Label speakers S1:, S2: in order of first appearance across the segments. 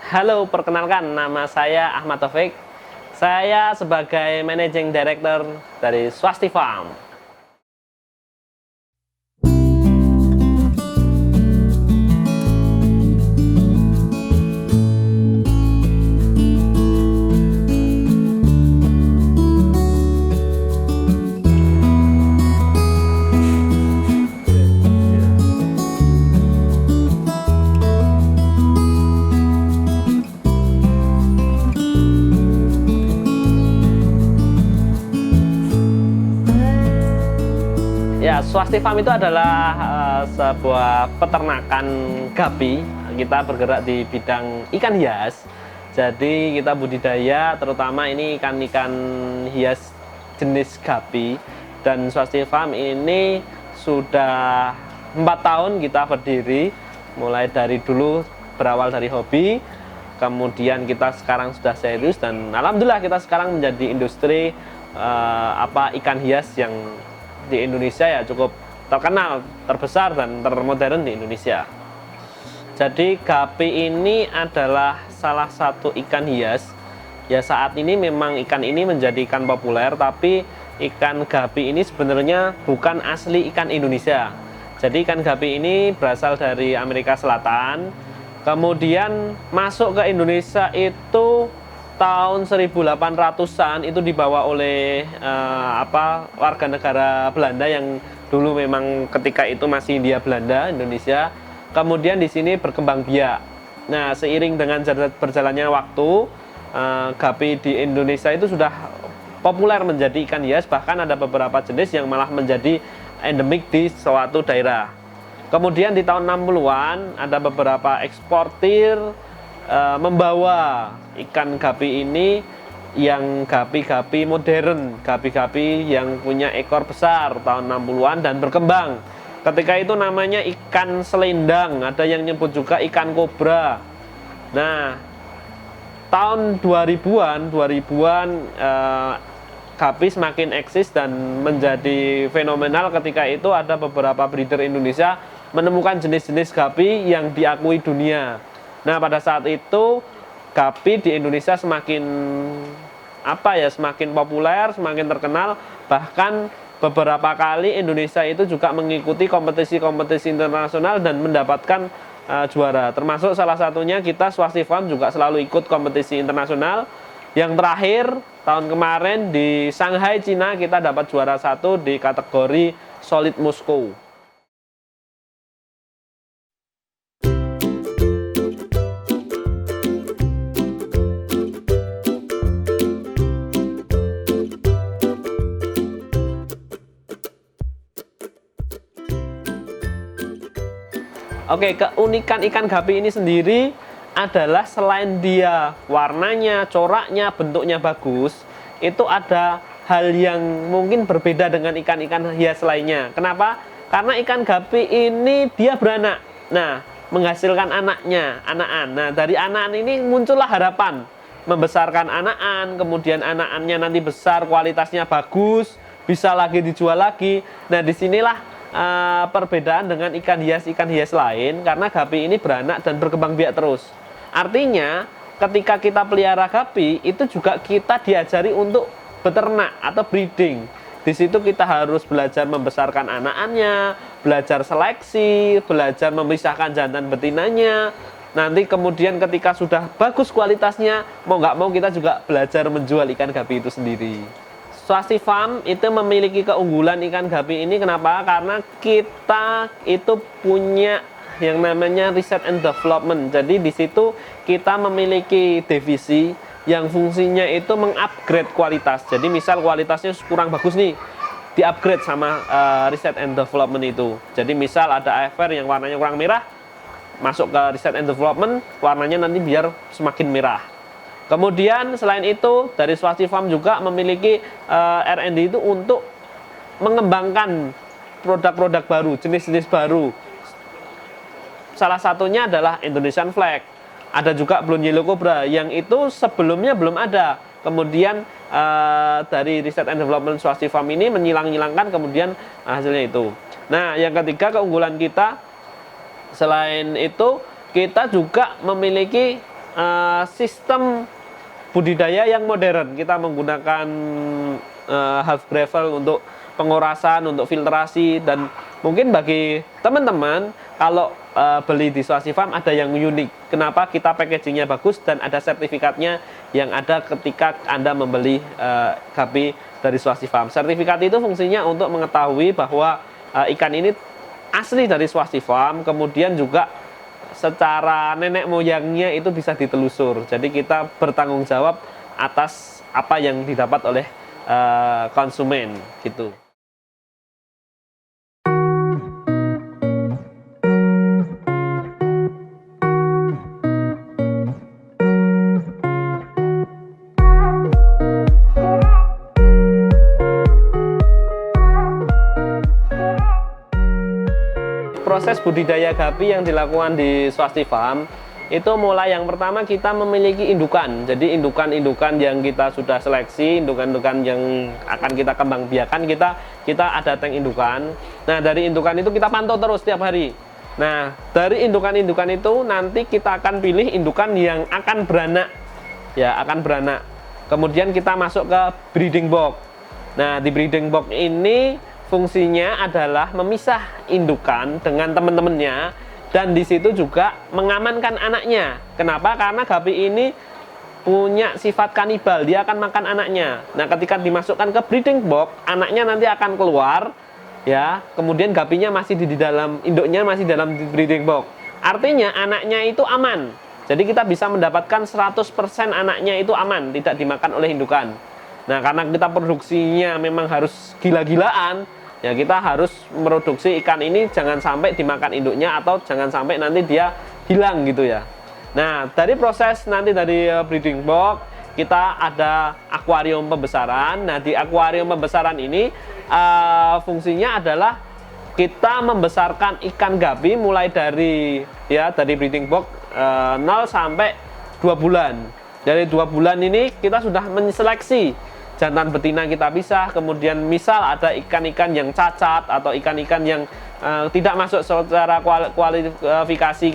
S1: Halo, perkenalkan nama saya Ahmad Taufik. Saya sebagai Managing Director dari Swasti Farm. Ya, Swasti Farm itu adalah sebuah peternakan gapi. Kita bergerak di bidang ikan hias. Jadi kita budidaya terutama ini ikan-ikan hias jenis gapi. Dan Swasti Farm ini sudah 4 tahun kita berdiri. Mulai dari dulu berawal dari hobi, kemudian kita sekarang sudah serius dan alhamdulillah kita sekarang menjadi industri ikan hias yang di Indonesia ya cukup terkenal, terbesar dan termodern di Indonesia. Jadi gapi ini adalah salah satu ikan hias. Ya saat ini memang ikan ini menjadi ikan populer, tapi ikan gapi ini sebenarnya bukan asli ikan Indonesia. Jadi ikan gapi ini berasal dari Amerika Selatan. Kemudian masuk ke Indonesia itu tahun 1800-an itu dibawa oleh warga negara Belanda yang dulu memang ketika itu masih Hindia Belanda Indonesia. Kemudian di sini berkembang biak. Nah, seiring dengan berjalannya waktu, gapi di Indonesia itu sudah populer menjadi ikan hias, bahkan ada beberapa jenis yang malah menjadi endemik di suatu daerah. Kemudian di tahun 60-an ada beberapa eksportir membawa ikan gapi ini yang gapi-gapi modern, gapi-gapi yang punya ekor besar tahun 60-an dan berkembang. Ketika itu namanya ikan selendang, ada yang nyebut juga ikan kobra. Nah, tahun 2000-an gapi semakin eksis dan menjadi fenomenal. Ketika itu ada beberapa breeder Indonesia menemukan jenis-jenis gapi yang diakui dunia. Nah, pada saat itu gapi di Indonesia semakin semakin populer, semakin terkenal. Bahkan beberapa kali Indonesia itu juga mengikuti kompetisi-kompetisi internasional dan mendapatkan juara. Termasuk salah satunya kita Swasti Farm juga selalu ikut kompetisi internasional. Yang terakhir tahun kemarin di Shanghai, Cina, kita dapat juara 1 di kategori Solid Moscow. Oke, keunikan ikan gapi ini sendiri adalah selain dia warnanya, coraknya, bentuknya bagus, itu ada hal yang mungkin berbeda dengan ikan-ikan hias lainnya. Kenapa? Karena ikan gapi ini dia beranak. Nah, menghasilkan anakan. Nah, dari anakan ini muncullah harapan membesarkan anakan, kemudian anakannya nanti besar, kualitasnya bagus, bisa lagi dijual lagi. Nah, disinilah perbedaan dengan ikan hias lain, karena gapi ini beranak dan berkembang biak terus. Artinya ketika kita pelihara gapi itu juga kita diajari untuk beternak atau breeding. Di situ kita harus belajar membesarkan anakannya, belajar seleksi, belajar memisahkan jantan betinanya. Nanti kemudian ketika sudah bagus kualitasnya, mau nggak mau kita juga belajar menjual ikan gapi itu sendiri. Swasti Farm itu memiliki keunggulan ikan gapi ini. Kenapa? Karena kita itu punya yang namanya Research and Development. Jadi di situ kita memiliki divisi yang fungsinya itu mengupgrade kualitas. Jadi misal kualitasnya kurang bagus nih, diupgrade sama Research and Development itu. Jadi misal ada AFR yang warnanya kurang merah, masuk ke Research and Development, warnanya nanti biar semakin merah. Kemudian selain itu dari Swasti Farm juga memiliki R&D itu untuk mengembangkan produk-produk baru, jenis-jenis baru. Salah satunya adalah Indonesian Flag. Ada juga Blue Yellow Cobra yang itu sebelumnya belum ada. Kemudian dari Research and Development Swasti Farm ini menyilang-nyilangkan kemudian hasilnya itu. Nah, yang ketiga keunggulan kita selain itu kita juga memiliki sistem budidaya yang modern. Kita menggunakan half gravel untuk pengorasan, untuk filtrasi, dan mungkin bagi teman-teman kalau beli di Swasti Farm ada yang unik. Kenapa kita packagingnya bagus dan ada sertifikatnya yang ada ketika Anda membeli gapi dari Swasti Farm. Sertifikat itu fungsinya untuk mengetahui bahwa ikan ini asli dari Swasti Farm, kemudian juga secara nenek moyangnya itu bisa ditelusur. Jadi kita bertanggung jawab atas apa yang didapat oleh konsumen gitu. Proses budidaya gapi yang dilakukan di Swasti Farm itu mulai yang pertama kita memiliki indukan. Jadi indukan-indukan yang kita sudah seleksi, indukan-indukan yang akan kita kembang biakan, kita ada tank indukan. Nah, dari indukan itu kita pantau terus setiap hari. Nah, dari indukan-indukan itu nanti kita akan pilih indukan yang akan beranak. Ya, akan beranak. Kemudian kita masuk ke breeding box. Nah, di breeding box ini fungsinya adalah memisah indukan dengan teman-temannya, dan di situ juga mengamankan anaknya. Kenapa? Karena gapi ini punya sifat kanibal, dia akan makan anaknya. Nah, ketika dimasukkan ke breeding box, anaknya nanti akan keluar, ya. Kemudian gapinya masih di dalam, induknya masih dalam breeding box. Artinya anaknya itu aman. Jadi kita bisa mendapatkan 100% anaknya itu aman, tidak dimakan oleh indukan. Nah, karena kita produksinya memang harus gila-gilaan, ya kita harus produksi ikan ini jangan sampai dimakan induknya atau jangan sampai nanti dia hilang gitu ya. Nah, dari proses nanti dari breeding box kita ada akuarium pembesaran. Nah, di akuarium pembesaran ini fungsinya adalah kita membesarkan ikan gapi mulai dari breeding box 0 sampai 2 bulan. Dari 2 bulan ini kita sudah menseleksi jantan betina, kita pisah. Kemudian misal ada ikan-ikan yang cacat atau ikan-ikan yang tidak masuk secara kualifikasi,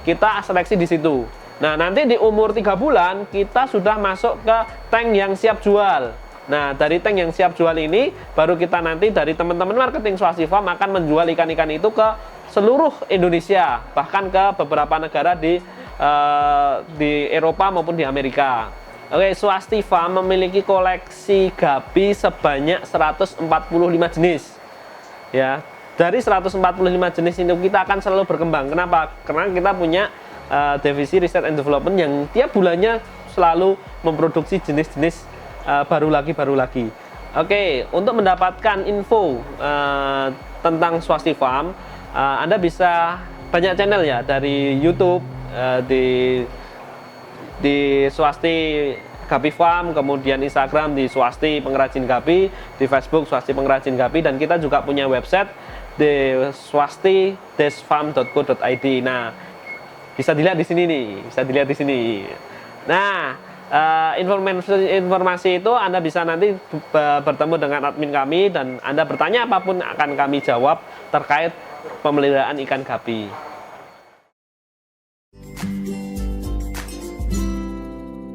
S1: kita seleksi di situ. Nah, nanti di umur 3 bulan kita sudah masuk ke tank yang siap jual. Nah, dari tank yang siap jual ini baru kita nanti dari teman-teman marketing Swasti Farm akan menjual ikan-ikan itu ke seluruh Indonesia, bahkan ke beberapa negara di Eropa maupun di Amerika. Oke, Swasti Farm memiliki koleksi gapi sebanyak 145 jenis. Ya, dari 145 jenis itu kita akan selalu berkembang. Kenapa? Karena kita punya divisi Research and Development yang tiap bulannya selalu memproduksi jenis-jenis baru lagi. Oke, untuk mendapatkan info tentang Swasti Farm, Anda bisa banyak channel ya, dari YouTube, di Swasti Gapi Farm, kemudian Instagram di Swasti Pengrajin Gapi, di Facebook Swasti Pengrajin Gapi, dan kita juga punya website di swasti-farm.co.id. Nah, bisa dilihat di sini nih, Nah, informasi itu Anda bisa nanti bertemu dengan admin kami, dan Anda bertanya apapun akan kami jawab terkait pemeliharaan ikan gapi.